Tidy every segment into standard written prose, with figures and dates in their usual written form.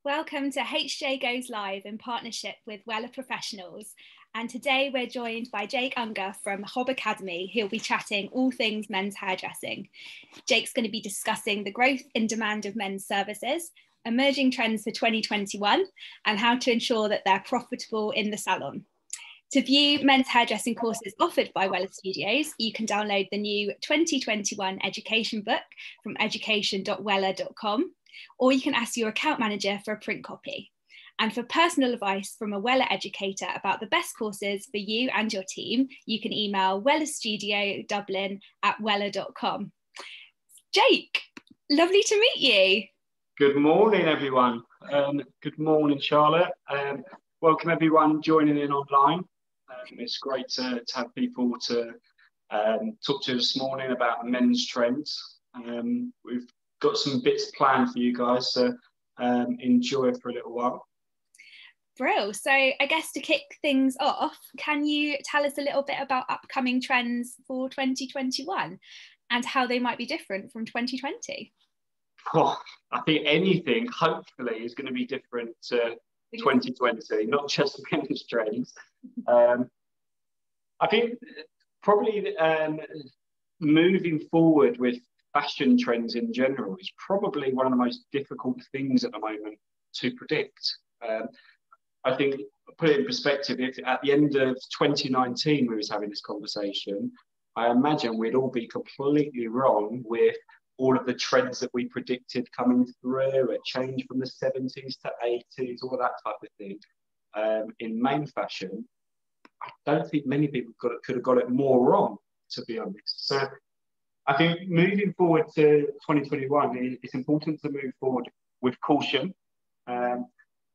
Welcome to HJ Goes Live in partnership with Weller Professionals. And today we're joined by Jake Unger from Hob Academy, who'll be chatting all things men's hairdressing. Jake's going to be discussing the growth in demand of men's services, emerging trends for 2021, and how to ensure that they're profitable in the salon. To view men's hairdressing courses offered by Weller Studios, you can download the new 2021 education book from education.weller.com. or you can ask your account manager for a print copy. And for personal advice from a Weller educator about the best courses for you and your team, you can email wellerstudiodublin@weller.com. Jake, lovely to meet you. Good morning, everyone. Good morning, Charlotte. Welcome, everyone joining in online. It's great to have people to talk to this morning about men's trends. We've got some bits planned for you guys, so enjoy it for a little while. Brill. So I guess to kick things off, can you tell us a little bit about upcoming trends for 2021 and how they might be different from 2020? Oh, I think anything, hopefully, is going to be different to 2020, not just men's trends. I think probably moving forward with fashion trends in general is probably one of the most difficult things at the moment to predict. I think, put it in perspective, if at the end of 2019 we was having this conversation, I imagine we'd all be completely wrong with all of the trends that we predicted coming through, a change from the 70s to 80s, all that type of thing. In main fashion, I don't think many people could have got it more wrong, to be honest. So I think moving forward to 2021, it's important to move forward with caution. And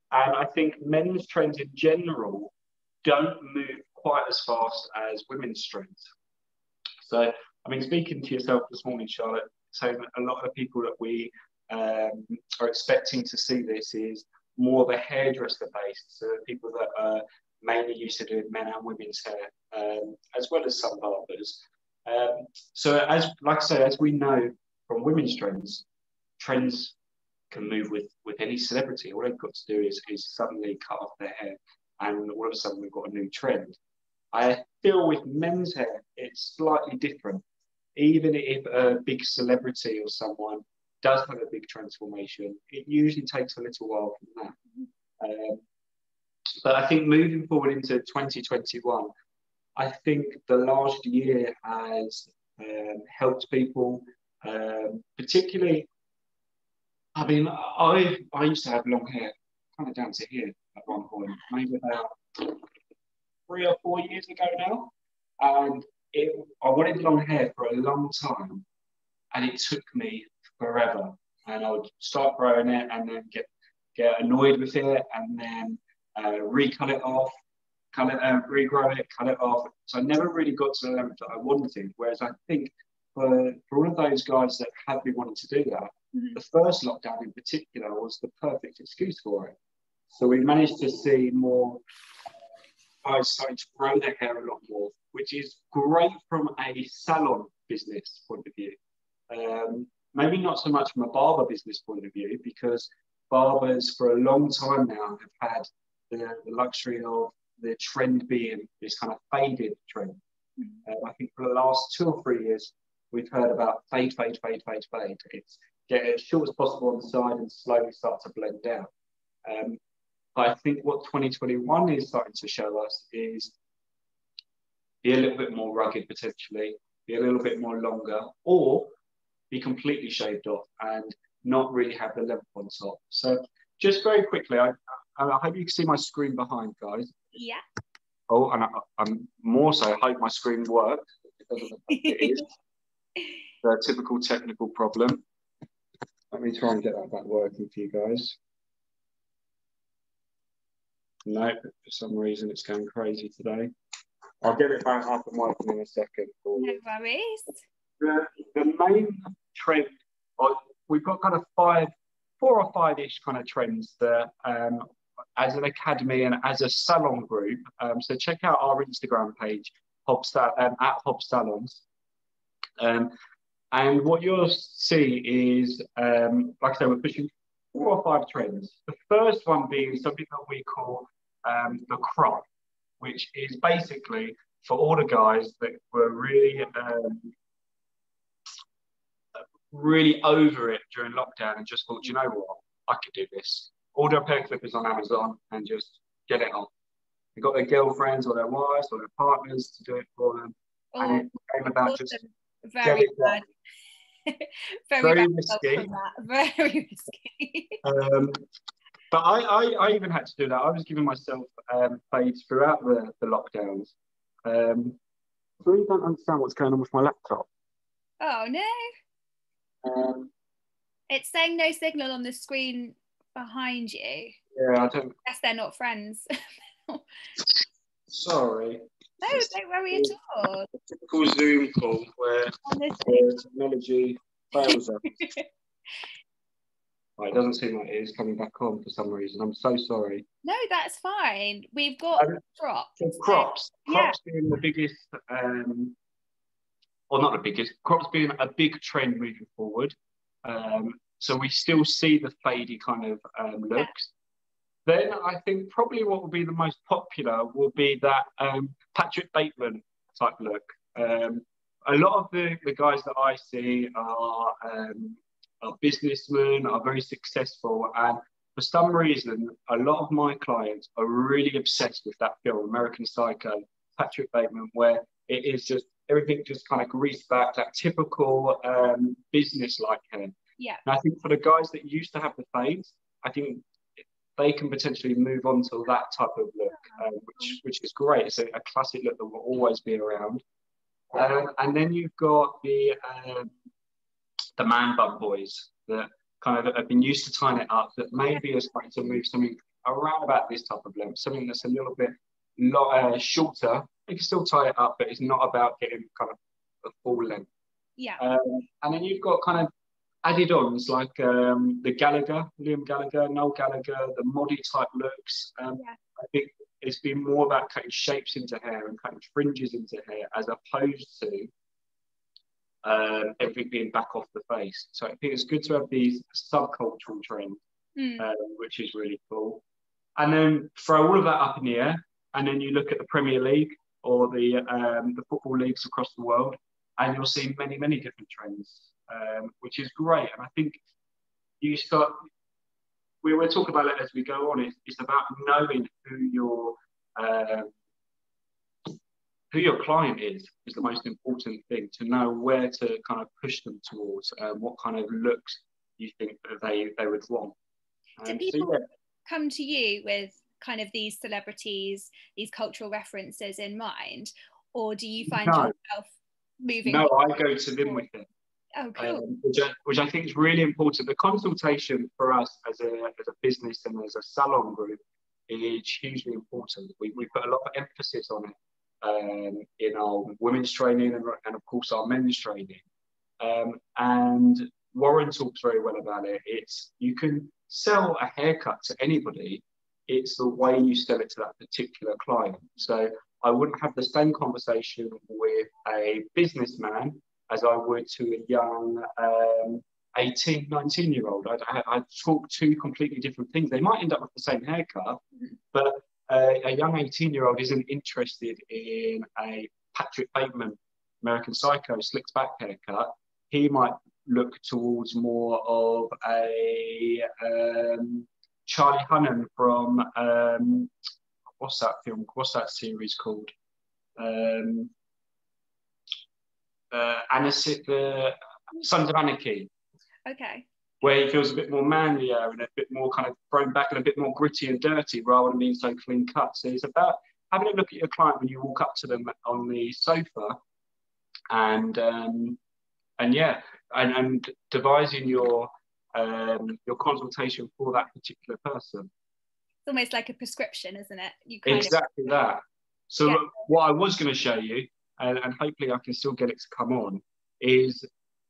I think men's trends in general don't move quite as fast as women's trends. So, I mean, speaking to yourself this morning, Charlotte, saying a lot of the people that we are expecting to see this is more of a hairdresser based, so people that are mainly used to doing men and women's hair, as well as some barbers. So as we know from women's trends can move with any celebrity. All they've got to do is suddenly cut off their hair and all of a sudden we've got a new trend. I feel with men's hair, it's slightly different. Even if a big celebrity or someone does have a big transformation, it usually takes a little while from that. But I think moving forward into 2021, I think the last year has helped people, particularly. I mean, I used to have long hair, kind of down to here at one point, maybe about 3 or 4 years ago now, and I wanted long hair for a long time, and it took me forever. And I would start growing it, and then get annoyed with it, and then recut it off. Regrow it, cut it off. So I never really got to the length that I wanted. Whereas I think for all of those guys that have been wanting to do that, the first lockdown in particular was the perfect excuse for it. So we managed to see more guys starting to grow their hair a lot more, which is great from a salon business point of view. Maybe not so much from a barber business point of view, because barbers for a long time now have had the luxury of the trend being this kind of faded trend. I think for the last 2 or 3 years, we've heard about fade. It's get as short as possible on the side and slowly start to blend down. But I think what 2021 is starting to show us is be a little bit more rugged potentially, be a little bit more longer, or be completely shaved off and not really have the length on top. So just very quickly, I hope you can see my screen behind, guys. Yeah. Oh, and I'm more so, I hope my screen works. It doesn't look like it is. The typical technical problem. Let me try and get that back working for you guys. No, for some reason it's going crazy today. I'll get it back up and working in a second. No worries. The main trend, we've got kind of 4 or 5-ish kind of trends that as an academy and as a salon group. So check out our Instagram page, at Hob Salons. And what you'll see is, like I say, we're pushing 4 or 5 trends. The first one being something that we call the crop, which is basically for all the guys that were really over it during lockdown and just thought, you know what, I could do this. Order a pair of clippers on Amazon and just get it on. They got their girlfriends or their wives or their partners to do it for them. And it became about awesome. just very bad. very risky. Very risky. But I even had to do that. I was giving myself fades throughout the lockdowns. I really don't understand what's going on with my laptop. Oh no. It's saying no signal on the screen behind you. Yeah, I don't. Guess they're not friends. Sorry. No, don't worry at all. Typical Zoom call where technology fails us. Right, it doesn't seem like it is coming back on for some reason. I'm so sorry. No, that's fine. We've got crops. Crops being the biggest, or not the biggest, crops being a big trend moving forward. So we still see the fadey kind of looks. Then I think probably what will be the most popular will be that Patrick Bateman type look. A lot of the guys that I see are businessmen, are very successful, and for some reason, a lot of my clients are really obsessed with that film, American Psycho, Patrick Bateman, where it is just everything just kind of greased back, that typical business-like hair. Yeah. And I think for the guys that used to have the fades, I think they can potentially move on to that type of look, which is great. It's a classic look that will always be around. And then you've got the man bun boys that kind of have been used to tying it up, that maybe are starting to move something around about this type of length, something that's a little bit shorter. You can still tie it up, but it's not about getting kind of a full length. Yeah. And then you've got kind of added ons like the Gallagher, Liam Gallagher, Noel Gallagher, the Moddy type looks. I think it's been more about cutting shapes into hair and cutting fringes into hair as opposed to everything being back off the face. So I think it's good to have these subcultural trends, which is really cool. And then throw all of that up in the air, and then you look at the Premier League or the football leagues across the world, and you'll see many, many different trends, which is great. And I think you start, we'll talk about it as we go on. It's about knowing who your client is the most important thing, to know where to kind of push them towards, what kind of looks you think that they would want. Do people come to you with kind of these celebrities, these cultural references in mind, or do you find yourself moving? No, I go to them with it. Oh, cool. Which I think is really important. The consultation for us as a business and as a salon group is hugely important. We put a lot of emphasis on it in our women's training and of course our men's training. And Warren talks very well about it. It's, you can sell a haircut to anybody. It's the way you sell it to that particular client. So I wouldn't have the same conversation with a businessman as I would to a young 18, 19-year-old. I'd talk two completely different things. They might end up with the same haircut, but a young 18-year-old isn't interested in a Patrick Bateman, American Psycho, slicked back haircut. He might look towards more of a Charlie Hunnam from, what's that film? What's that series called? Sons of Anarchy. Okay. Where he feels a bit more manlier and a bit more kind of thrown back and a bit more gritty and dirty rather than being so clean cut. So it's about having a look at your client when you walk up to them on the sofa and devising your consultation for that particular person. It's almost like a prescription, isn't it? Exactly that. So what I was going to show you, and hopefully I can still get it to come on, is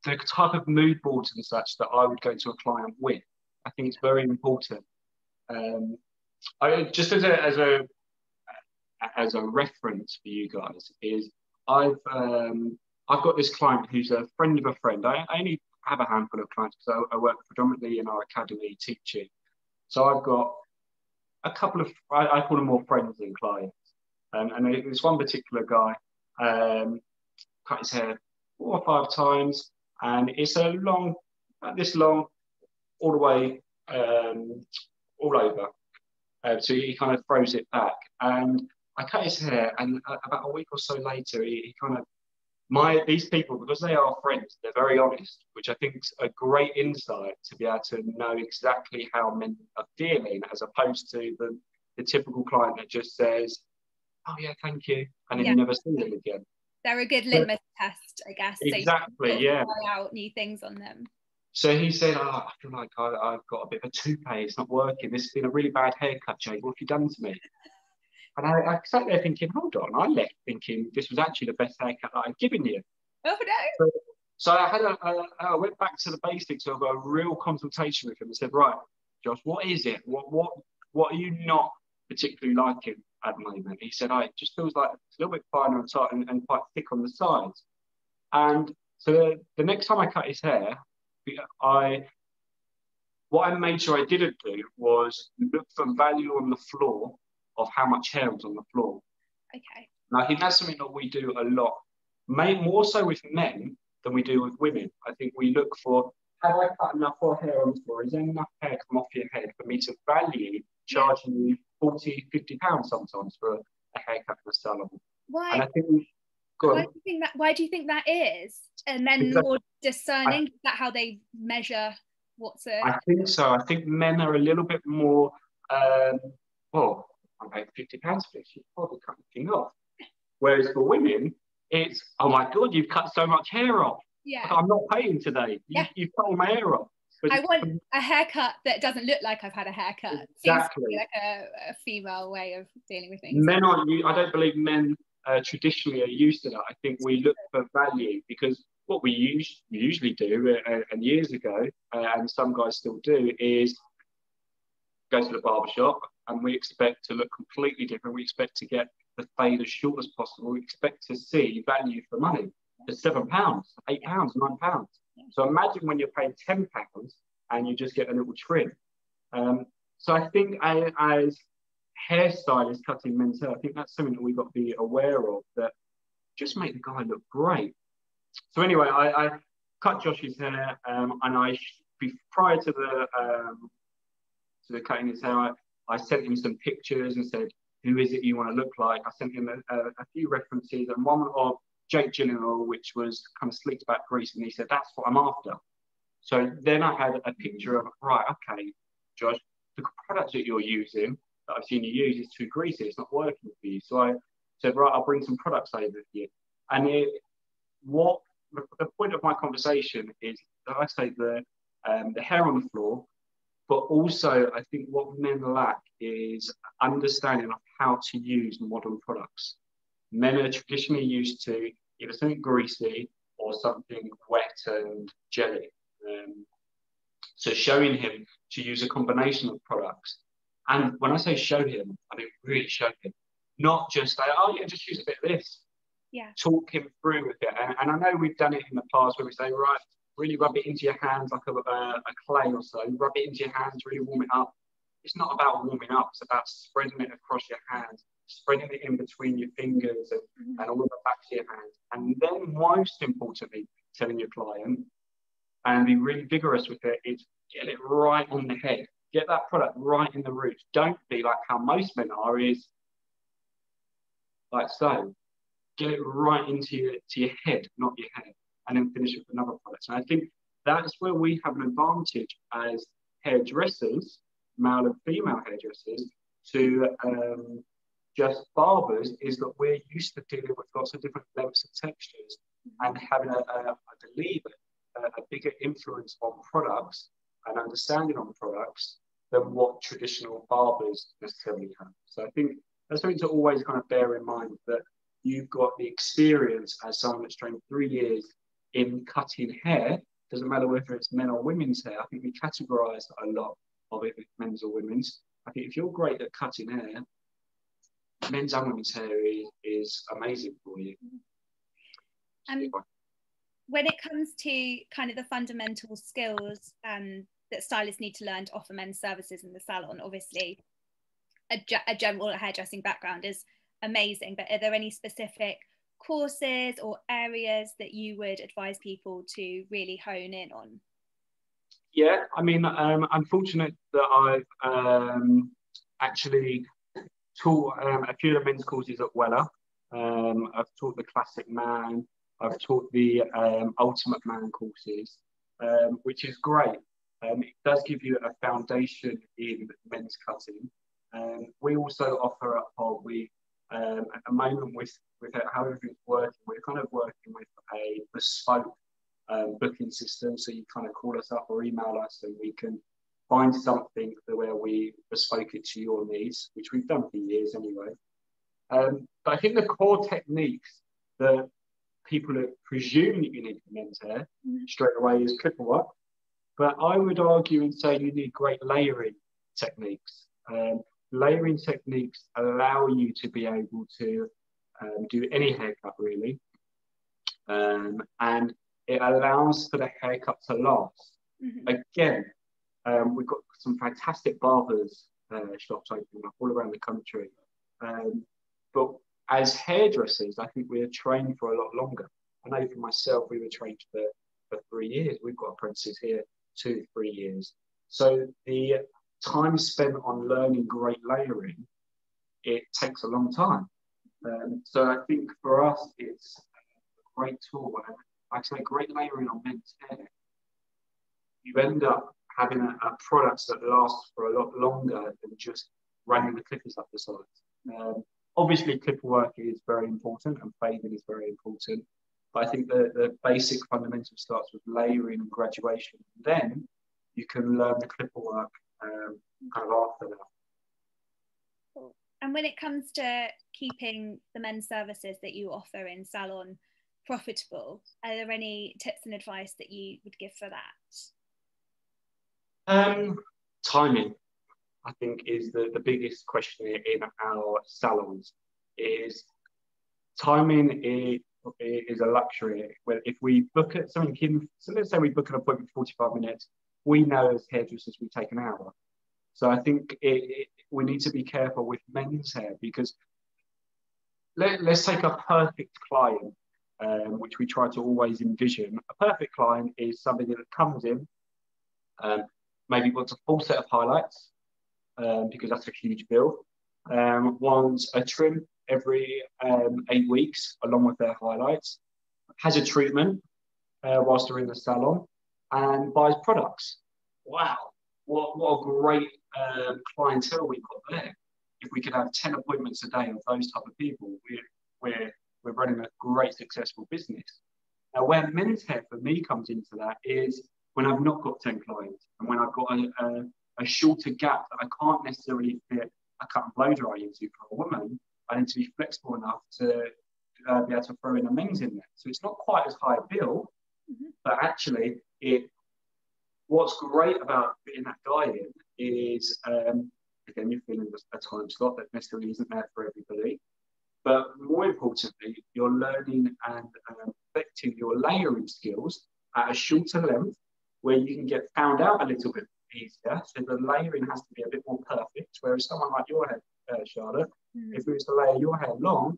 the type of mood boards and such that I would go to a client with. I think it's very important. Just as a reference for you guys, is I've got this client who's a friend of a friend. I only have a handful of clients because I work predominantly in our academy teaching. So I've got a couple of, I call them more friends than clients. And there's one particular guy, cut his hair 4 or 5 times, and it's a long, this long, all the way, all over. So he kind of throws it back. And I cut his hair, and about a week or so later, he kind of, these people, because they are friends, they're very honest, which I think is a great insight to be able to know exactly how men are feeling, as opposed to the typical client that just says, oh yeah, thank you, and then you never see them again. They're a good litmus test, I guess. Exactly, so yeah. Try out new things on them. So he said, oh, I feel like I've got a bit of a toupee, it's not working, this has been a really bad haircut, Jake, what have you done to me? And I sat there thinking, hold on, I left thinking this was actually the best haircut that I've given you. Oh no. So I went back to the basics of a real consultation with him and said, right, Josh, what is it? What are you not particularly liking at the moment? He said, it just feels like it's a little bit finer on top and quite thick on the sides. And so the next time I cut his hair, what I made sure I didn't do was look for value on the floor of how much hair was on the floor. Okay. And I think that's something that we do a lot, more so with men than we do with women. I think we look for, have I cut enough hair on the floor? Is there enough hair come off your head for me to value charging you 40, 50 pounds sometimes for a haircut in a salon? Why? And I think why do you think that is? And then more discerning, is that how they measure what's a... I think so. I think men are a little bit more, I paid £50 for this, you probably cut the thing off. Whereas for women, it's, oh my God, you've cut so much hair off. Yeah. I'm not paying today. You've cut all my hair off. But I want a haircut that doesn't look like I've had a haircut. Exactly. Seems like a female way of dealing with things. Men I don't believe men traditionally are used to that. I think we look for value, because what we usually do, and years ago, and some guys still do, is go to the barber shop and we expect to look completely different. We expect to get the fade as short as possible. We expect to see value for money. For £7, £8, £9. So imagine when you're paying £10 and you just get a little trim. So I think as hairstylists cutting men's hair, I think that's something that we've got to be aware of, that just make the guy look great. So anyway, I cut Josh's hair, and prior to the cutting his hair, I sent him some pictures and said, who is it you want to look like? I sent him a few references, and one of Jake Gyllenhaal, which was kind of sleeked back grease, and he said, that's what I'm after. So then I had a picture of, right, okay, Josh, the product that you're using, that I've seen you use, is too greasy, it's not working for you. So I said, right, I'll bring some products over for you. And the point of my conversation is that I say the hair on the floor, but also I think what men lack is understanding of how to use modern products. Men are traditionally used to either something greasy or something wet and jelly. So showing him to use a combination of products. And when I say show him, I mean really show him. Not just say, oh yeah, just use a bit of this. Yeah. Talk him through with it. And I know we've done it in the past where we say, right, really rub it into your hands like a clay or so. Rub it into your hands, really warm it up. It's not about warming up. It's about spreading it across your hands, spreading it in between your fingers and all the back of your hands. And then most importantly, telling your client, and be really vigorous with it, is get it right on the head. Get that product right in the roots. Don't be like how most men are, is like so. Get it right into your head, not your head, and then finish with another product. And I think that's where we have an advantage as hairdressers, male and female hairdressers, to just barbers, is that we're used to dealing with lots of different lengths and textures, and having I believe, a bigger influence on products and understanding on products than what traditional barbers necessarily have. So I think that's something to always kind of bear in mind, that you've got the experience as someone that's trained 3 years in cutting hair. Doesn't matter whether it's men or women's hair. I think we categorize a lot of it with men's or women's. I think if you're great at cutting hair, men's and women's hair is amazing for you. when it comes to kind of the fundamental skills that stylists need to learn to offer men's services in the salon, obviously a general hairdressing background is amazing, but are there any specific courses or areas that you would advise people to really hone in on? Yeah, I mean, I'm fortunate that I've actually taught a few of the men's courses at Weller. I've taught the Classic Man, I've taught the Ultimate Man courses, which is great. It does give you a foundation in men's cutting. We also offer at Hob, at the moment with how everything's working, we're kind of working with a bespoke booking system. So you kind of call us up or email us and we can find something where we bespoke it to your needs, which we've done for years anyway. But I think the core techniques that people presume that you need for men's hair straight away is clipper work. But I would argue and say you need great layering techniques. Layering techniques allow you to be able to do any haircut really. And it allows for the haircut to last. Again, we've got some fantastic barbers shops opening up all around the country. But as hairdressers, I think we are trained for a lot longer. I know for myself, we were trained for 3 years. We've got apprentices here 2-3 years. So the time spent on learning great layering, it takes a long time. So I think for us, it's a great tool. And like I say, great layering on men's hair. You end up having a product that lasts for a lot longer than just running the clippers up the sides. Obviously, clipper work is very important and fading is very important. But I think the basic fundamental starts with layering and graduation. Then you can learn the clipper work kind of after that. Cool. And when it comes to keeping the men's services that you offer in salon profitable, are there any tips and advice that you would give for that? Timing, I think, is the biggest question in our salons. Is timing is a luxury. Well, if we book at something so let's say we book an appointment for 45 minutes, we know as hairdressers we take an hour. So I think we need to be careful with men's hair, because let's take a perfect client, which we try to always envision. A perfect client is somebody that comes in, maybe wants a full set of highlights, because that's a huge bill, wants a trim every 8 weeks along with their highlights, has a treatment whilst they're in the salon, and buys products. Wow, what a great clientele we've got there. If we could have 10 appointments a day of those type of people, we're running a great successful business. Now, where men's hair for me comes into that is when I've not got 10 clients and when I've got a shorter gap that I can't necessarily fit a cut and blow dry into for a woman. I need to be flexible enough to be able to throw in a men's in there. So it's not quite as high a bill, but actually what's great about fitting that guy in is, again, you're filling a time slot that necessarily isn't there for everybody. But more importantly, you're learning and perfecting your layering skills at a shorter length where you can get found out a little bit easier. So the layering has to be a bit more perfect. Whereas someone like your hair, Charlotte, if we was to layer your hair long,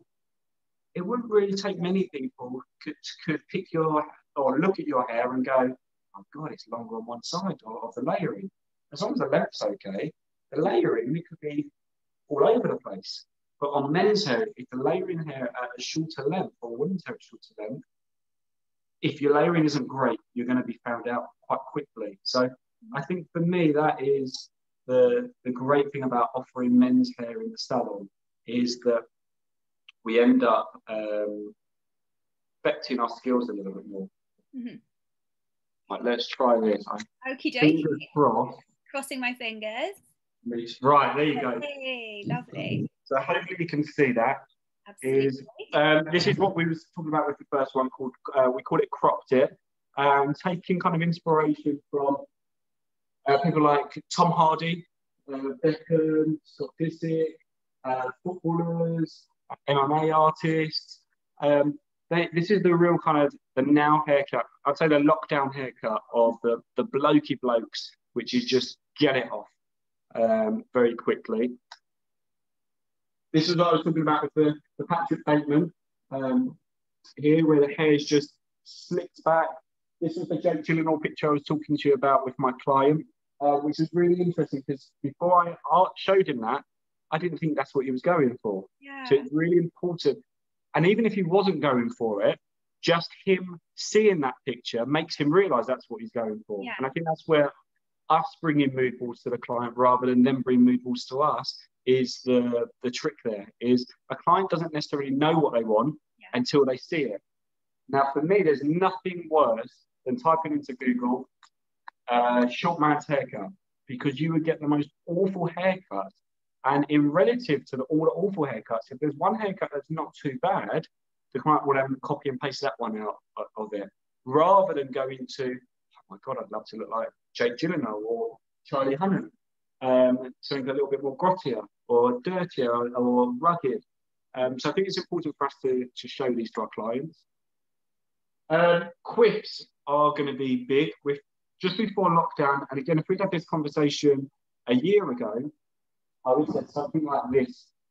it wouldn't really take many people could pick your or look at your hair and go, oh God, it's longer on one side of the layering. As long as the length's okay, the layering, it could be all over the place. But on men's hair, if the layering hair at a shorter length or women's hair at a shorter length, if your layering isn't great, you're going to be found out quite quickly. So I think for me, that is the great thing about offering men's hair in the salon, is that we end up perfecting our skills a little bit more. Right, let's try this. Okie Fingers dokie. crossed. Crossing my fingers. Right, there you go. Hey, lovely. So hopefully you can see that. Absolutely. This is what we was talking about with the first one, called we call it cropped it, taking kind of inspiration from people like Tom Hardy, Beckham, Scott Disick, footballers, MMA artists. This is the real kind of the now haircut, I'd say the lockdown haircut of the blokey blokes, which is just get it off very quickly. This is what I was talking about with the Patrick Bateman here, where the hair is just slicked back. This is the Jake Gyllenhaal picture I was talking to you about with my client, which is really interesting because before I showed him that, I didn't think that's what he was going for. Yeah. So it's really important. And even if he wasn't going for it, just him seeing that picture makes him realise that's what he's going for. Yeah. And I think that's where us bringing mood boards to the client rather than them bring mood boards to us is the trick there, is a client doesn't necessarily know what they want until they see it. Now, for me, there's nothing worse than typing into Google, short man's haircut, because you would get the most awful haircuts. And in relative to all the awful haircuts, if there's one haircut that's not too bad, the client will then copy and paste that one out of it, rather than go into, oh my God, I'd love to look like Jake Gyllenhaal or Charlie Hunnam, something a little bit more grottier or dirtier or rugged. So I think it's important for us to show these to our clients. Quips are going to be big with just before lockdown. And again, if we'd had this conversation a year ago, I would have said something like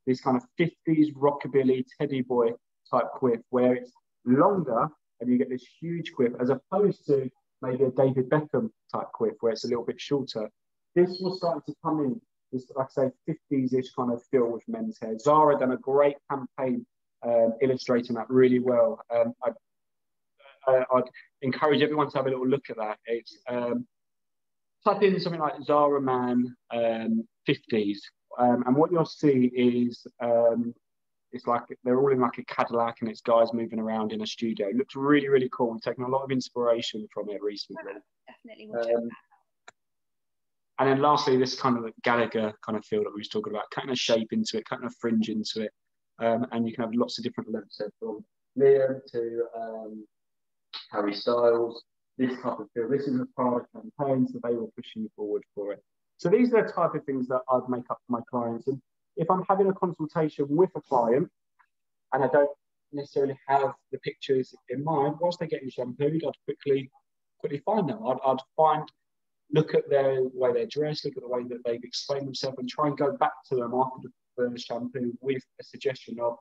this kind of 50s rockabilly teddy boy type quip, where it's longer and you get this huge quip, as opposed to maybe a David Beckham type quip where it's a little bit shorter. This was starting to come in, this, like I say, 50s-ish kind of feel with men's hair. Zara done a great campaign illustrating that really well. I'd encourage everyone to have a little look at that. It's type in something like Zara Man 50s, and what you'll see is it's like they're all in like a Cadillac and it's guys moving around in a studio. It looks really, really cool. We've taken a lot of inspiration from it recently. Definitely will check that out. And then lastly, this kind of Gallagher kind of feel that we was talking about, cutting a shape into it, cutting a fringe into it. And you can have lots of different lengths there, from Liam to Harry Styles, this type of feel. This is a part of campaign, so they were pushing forward for it. So these are the type of things that I'd make up for my clients. And if I'm having a consultation with a client and I don't necessarily have the pictures in mind, whilst they're getting shampooed, I'd quickly find them. I'd look at the way they're dressed, look at the way that they've explained themselves, and try and go back to them after the shampoo with a suggestion of,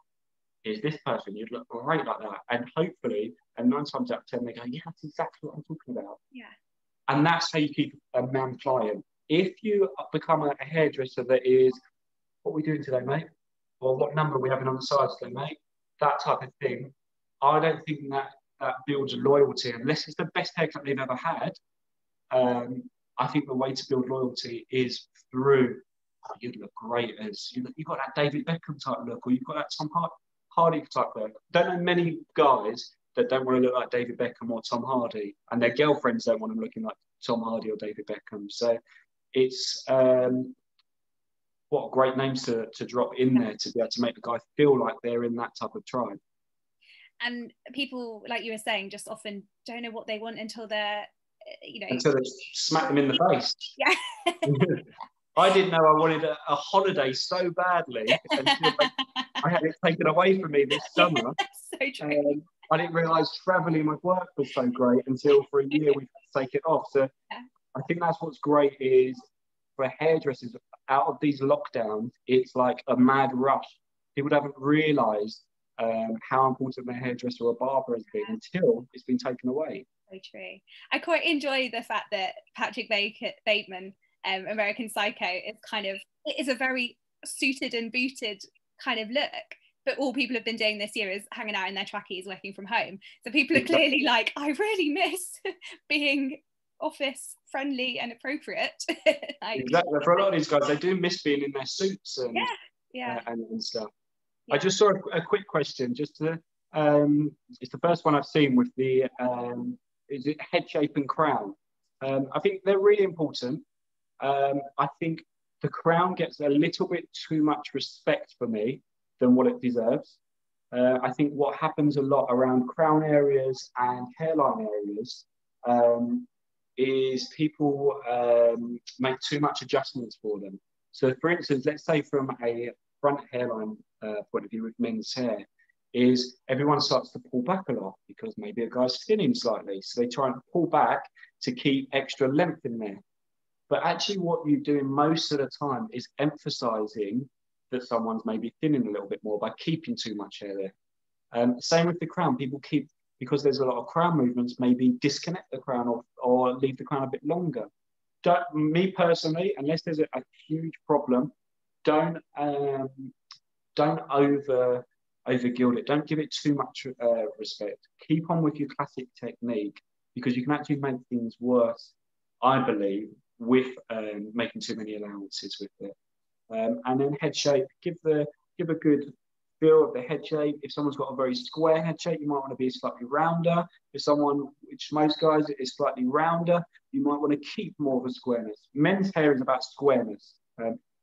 is this person, you'd look great like that. And hopefully, and 9 times out of 10, they go, yeah, that's exactly what I'm talking about. Yeah. And that's how you keep a man client. If you become a hairdresser that is, what are we doing today, mate? Or what number are we having on the side today, mate? That type of thing. I don't think that builds loyalty, unless it's the best haircut they've ever had. I think the way to build loyalty is through, oh, you'd look great as, you've got that David Beckham type look, or you've got that Tom Hardy type look. Don't know many guys that don't want to look like David Beckham or Tom Hardy, and their girlfriends don't want them looking like Tom Hardy or David Beckham. So it's what great names to drop in there to be able to make the guy feel like they're in that type of tribe. And people, like you were saying, just often don't know what they want until they're, until they smack them in the face. Yeah. I didn't know I wanted a holiday so badly until I had it taken away from me this summer. So true. I didn't realise travelling with work was so great until for a year we had to take it off. So yeah. I think that's what's great is for hairdressers, out of these lockdowns, it's like a mad rush. People haven't realised how important their hairdresser or barber has been until it's been taken away. So true. I quite enjoy the fact that Patrick Bateman, American Psycho, it is a very suited and booted kind of look. But all people have been doing this year is hanging out in their trackies, working from home. So people are clearly like, I really miss being office friendly and appropriate. Exactly. For a lot of these guys, they do miss being in their suits and and stuff. Yeah. I just saw a quick question. Just to, it's the first one I've seen with the is it head shape and crown. I think they're really important. I think the crown gets a little bit too much respect for me than what it deserves. I think what happens a lot around crown areas and hairline areas is people make too much adjustments for them. So for instance, let's say from a front hairline point of view with men's hair, is everyone starts to pull back a lot because maybe a guy's thinning slightly. So they try and pull back to keep extra length in there. But actually what you're doing most of the time is emphasizing that someone's maybe thinning a little bit more by keeping too much hair there. Same with the crown. People keep, because there's a lot of crown movements, maybe disconnect the crown or leave the crown a bit longer. Me personally, unless there's a huge problem, don't over gild it. Don't give it too much respect. Keep on with your classic technique, because you can actually make things worse, I believe, with making too many allowances with it. And then head shape, give a good feel of the head shape. If someone's got a very square head shape, you might want to be slightly rounder. If someone, which most guys is slightly rounder, you might want to keep more of a squareness. Men's hair is about squareness.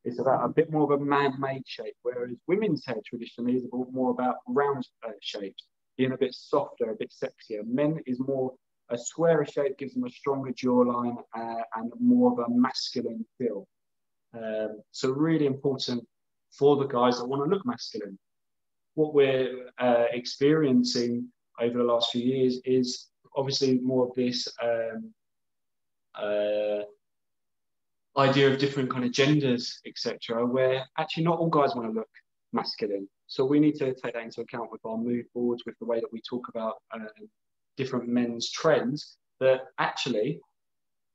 It's about a bit more of a man-made shape, whereas women's hair traditionally is more about round shapes, being a bit softer, a bit sexier. Men is more a squarer shape, gives them a stronger jawline and more of a masculine feel. So really important for the guys that want to look masculine. What we're experiencing over the last few years is obviously more of this idea of different kind of genders, etc., where actually not all guys want to look masculine. So we need to take that into account with our mood boards, with the way that we talk about different men's trends, that actually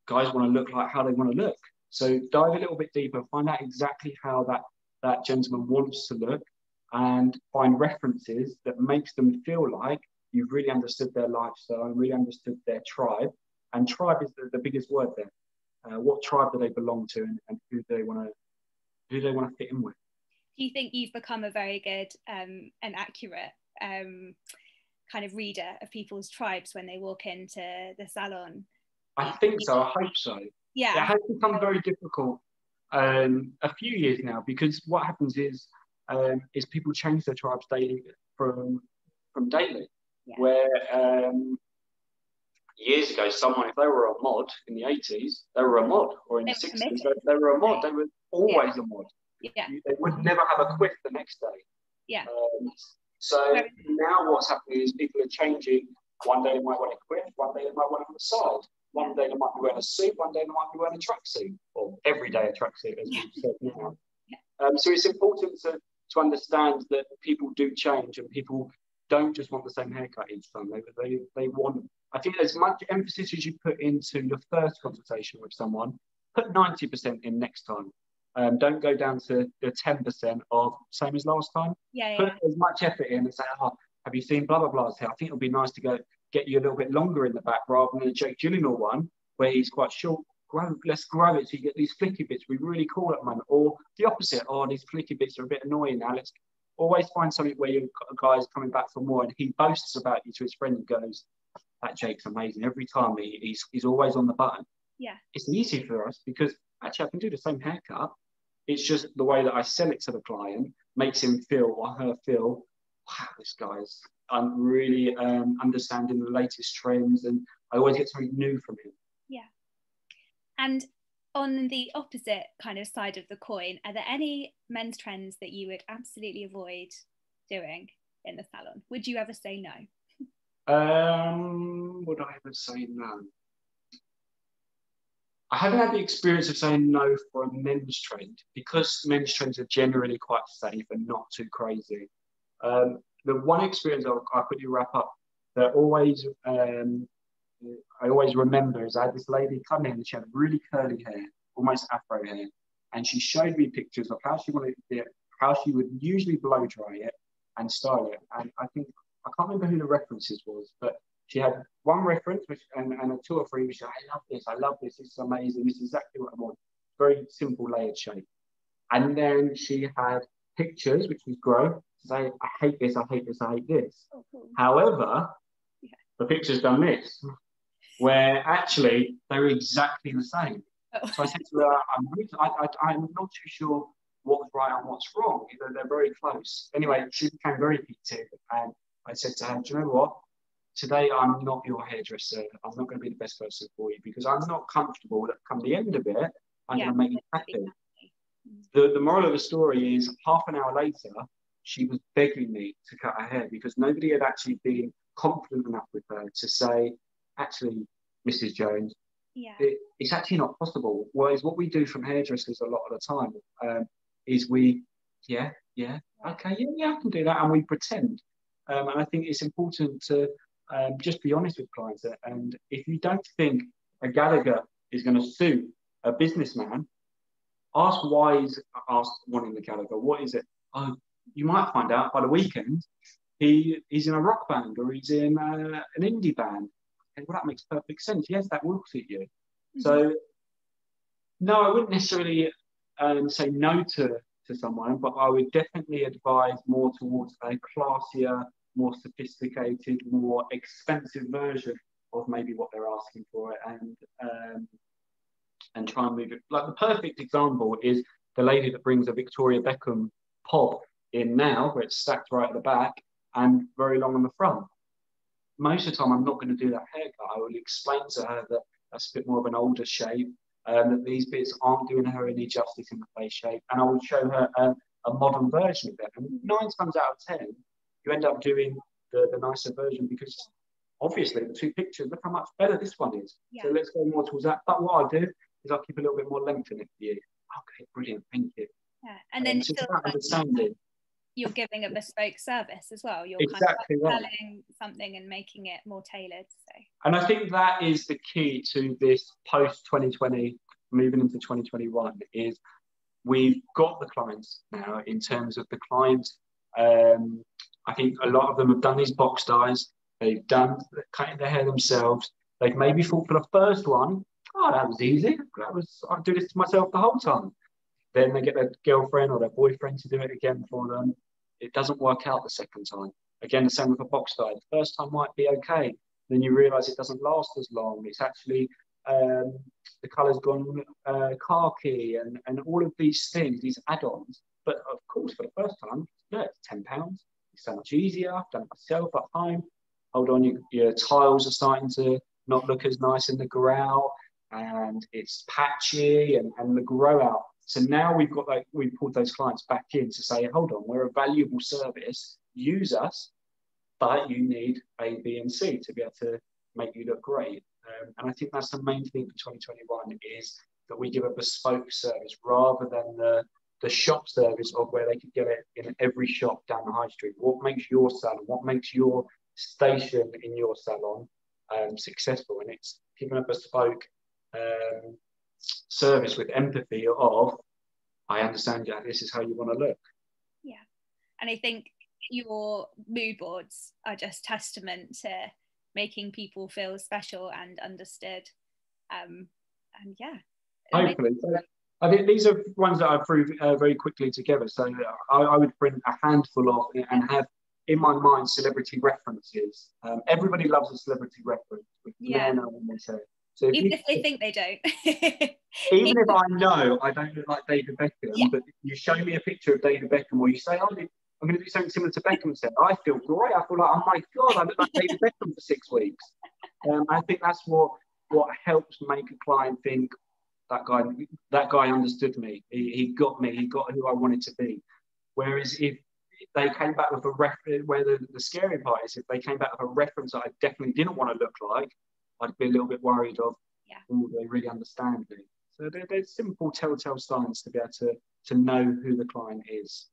guys want to look like how they want to look. So dive a little bit deeper, find out exactly how that gentleman wants to look, and find references that makes them feel like you've really understood their lifestyle and really understood their tribe. And tribe is the biggest word there. What tribe do they belong to, and who do they want to fit in with? Do you think you've become a very good and accurate kind of reader of people's tribes when they walk into the salon? I think so. I hope so. Yeah, it has become very difficult a few years now, because what happens is people change their tribes daily from daily. Yeah. Where years ago, someone, if they were a mod in the 80s, they were a mod, or in the 60s, they were a mod. They were always a mod. Yeah. They would never have a quiff the next day. Yeah. So now what's happening is people are changing. One day they might want a quiff, one day they might want it on the side. One day they might be wearing a suit, one day they might be wearing a tracksuit, or every day a tracksuit, as we've said now. So it's important to understand that people do change, and people don't just want the same haircut each time. They want, I think, as much emphasis as you put into your first consultation with someone, put 90% in next time. Don't go down to the 10% of same as last time. Put as much effort in and say, oh, have you seen blah, blah, blah's hair? I think it would be nice to get you a little bit longer in the back, rather than the Jake Gyllenhaal one, where he's quite short. Let's grow it so you get these flicky bits. We really cool at the moment. Or the opposite, oh, these flicky bits are a bit annoying now. Let's always find something where your guy's coming back for more, and he boasts about you to his friend and goes, that Jake's amazing. Every time he's always on the button. Yeah. It's easy for us because actually I can do the same haircut. It's just the way that I sell it to the client makes him feel, or her feel, wow, this guy's, I'm really understanding the latest trends, and I always get something new from him. Yeah. And on the opposite kind of side of the coin, are there any men's trends that you would absolutely avoid doing in the salon? Would you ever say no? Would I ever say no? I haven't had the experience of saying no for a men's trend, because men's trends are generally quite safe and not too crazy. The one experience I'll quickly wrap up that I always remember is I had this lady come in and she had really curly hair, almost afro hair, and she showed me pictures of how she wanted it, how she would usually blow dry it and style it. And I think, I can't remember who the references was, but she had one reference and a two or three, which said, I love this, this is amazing, this is exactly what I want. Very simple layered shape. And then she had pictures, which was grow, to say, I hate this, I hate this, I hate this. Oh, cool. However, the picture's done this, where actually they were exactly the same. Oh. So I said to her, I'm not too sure what's right and what's wrong. They're very close. Anyway, she became very heated, and I said to her, do you know what? Today, I'm not your hairdresser. I'm not going to be the best person for you, because I'm not comfortable that come the end of it, I'm going to make you happy. The moral of the story is, half an hour later, she was begging me to cut her hair because nobody had actually been confident enough with her to say, actually, Mrs. Jones, it's actually not possible. Whereas what we do from hairdressers a lot of the time is we, okay, I can do that, and we pretend. And I think it's important to just be honest with clients. And if you don't think a Gallagher is going to suit a businessman, ask why he's wanting the Gallagher. What is it? Oh, you might find out by the weekend he's in a rock band or he's in an indie band. And well, that makes perfect sense. Yes, that will suit you. Mm-hmm. So, no, I wouldn't necessarily say no to someone, but I would definitely advise more towards a classier, more sophisticated, more expensive version of maybe what they're asking for, and try and move it. Like the perfect example is the lady that brings a Victoria Beckham pop in now, where it's stacked right at the back and very long on the front. Most of the time, I'm not going to do that haircut. I will explain to her that that's a bit more of an older shape, that these bits aren't doing her any justice in the face shape, and I will show her a modern version of it. And 9 times out of 10, you end up doing the nicer version because obviously the 2 pictures, look how much better this one is. Yeah. So let's go more towards that. But what I do is I'll keep a little bit more length in it for you. Okay, brilliant, thank you. Yeah, and then still understanding. You're giving a bespoke service as well. You're exactly kind of selling something and making it more tailored. So. And I think that is the key to this post 2020, moving into 2021, is we've got the clients now in terms of the clients. I think a lot of them have done these box dyes. They've done cutting their hair themselves. They've maybe thought for the first one, oh, that was easy. I'll do this to myself the whole time. Then they get their girlfriend or their boyfriend to do it again for them. It doesn't work out the second time. Again, the same with a box dye. The first time might be okay. Then you realise it doesn't last as long. It's actually, the colour's gone khaki and all of these things, these add-ons. But of course, for the first time, yeah, it's £10. It's so much easier. I've done it myself at home. Hold on, your tiles are starting to not look as nice in the growl, and it's patchy and the grow out. So now we've pulled those clients back in to say, hold on, we're a valuable service, use us, but you need A, B, and C to be able to make you look great. And I think that's the main thing for 2021 is that we give a bespoke service rather than the shop service of where they could get it in every shop down the high street. What makes your salon, what makes your station in your salon successful? And it's giving a bespoke service with empathy of, I understand you, this is how you want to look. Yeah. And I think your mood boards are just testament to making people feel special and understood. And yeah. Hopefully. I think these are ones that I proved very quickly together. So I would print a handful of and have in my mind celebrity references. Everybody loves a celebrity reference with men on their hair. So even if they think they don't. Even if I know I don't look like David Beckham, but you show me a picture of David Beckham or you say, oh, I'm going to do something similar to Beckham said, I feel great. I feel like, oh my God, I look like David Beckham for 6 weeks. I think that's what helps make a client think that guy understood me. He got me. He got who I wanted to be. Whereas if they came back with a reference, where the scary part is if they came back with a reference that I definitely didn't want to look like, I'd be a little bit worried of, oh, they really understand me. So there's simple telltale signs to be able to know who the client is.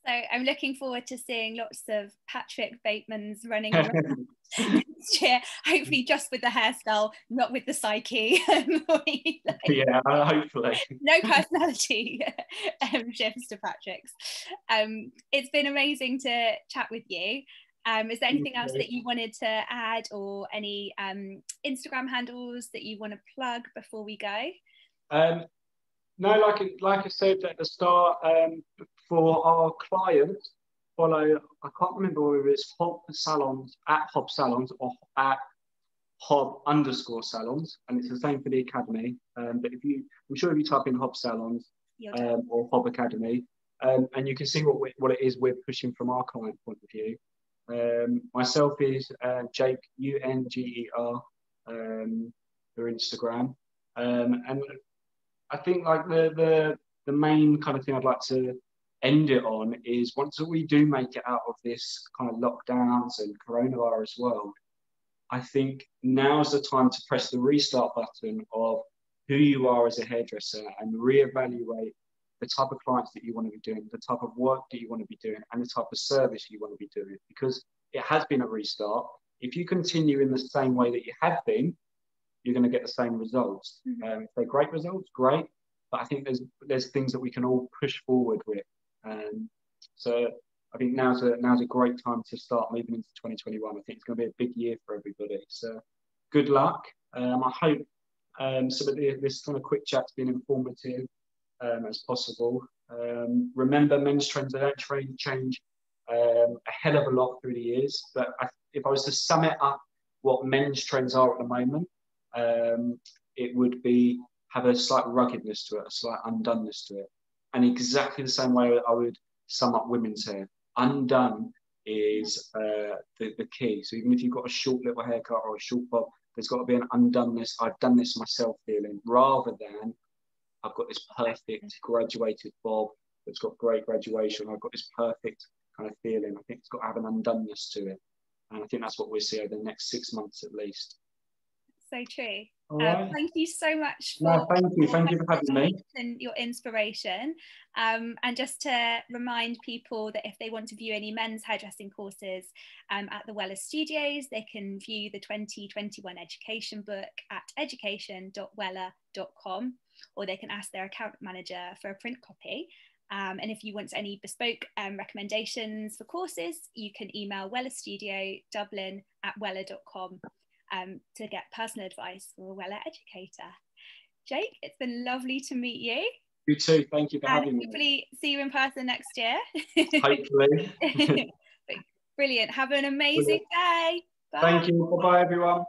So I'm looking forward to seeing lots of Patrick Batemans running around next year, hopefully just with the hairstyle, not with the psyche. Yeah, hopefully. No personality shifts to Patrick's. It's been amazing to chat with you. Is there anything else that you wanted to add, or any Instagram handles that you want to plug before we go? No, like I said at the start, for our clients, follow, I can't remember whether it's Hob Salons, at Hob Salons, or at Hob_salons, and it's the same for the Academy. But I'm sure if you type in Hob Salons or Hob Academy, and you can see what it is we're pushing from our client point of view. Myself is Jake, UNGER, for Instagram, and I think like the main kind of thing I'd like to end it on is, once we do make it out of this kind of lockdowns and coronavirus world, I think now's the time to press the restart button of who you are as a hairdresser and reevaluate the type of clients that you want to be doing, the type of work that you want to be doing, and the type of service you want to be doing, because it has been a restart. If you continue in the same way that you have been, you're going to get the same results. If they're great results, great. But I think there's things that we can all push forward with. So I think now's a great time to start moving into 2021. I think it's going to be a big year for everybody. So good luck. I hope some of this kind of quick chat's been informative as possible. Remember, men's trends, they don't change a hell of a lot through the years. But if I was to sum it up, what men's trends are at the moment, it would be have a slight ruggedness to it, a slight undoneness to it. And exactly the same way I would sum up women's hair. Undone is the key. So even if you've got a short little haircut or a short bob, there's got to be an undoneness, I've done this myself feeling, rather than I've got this perfect graduated bob that's got great graduation, I've got this perfect kind of feeling. I think it's got to have an undoneness to it. And I think that's what we'll see over the next 6 months at least. So true. Right. Thank you so much for thank you for having me and your inspiration. And just to remind people that if they want to view any men's hairdressing courses at the Wella Studios, they can view the 2021 education book at education.wella.com, or they can ask their account manager for a print copy. And if you want any bespoke recommendations for courses, you can email wellastudiodublin@wella.com to get personal advice from a Wella educator. Jake, it's been lovely to meet you. You too. Thank you for having me. Hopefully see you in person next year. Hopefully. Brilliant. Have an amazing day. Bye. Thank you. Bye-bye, everyone.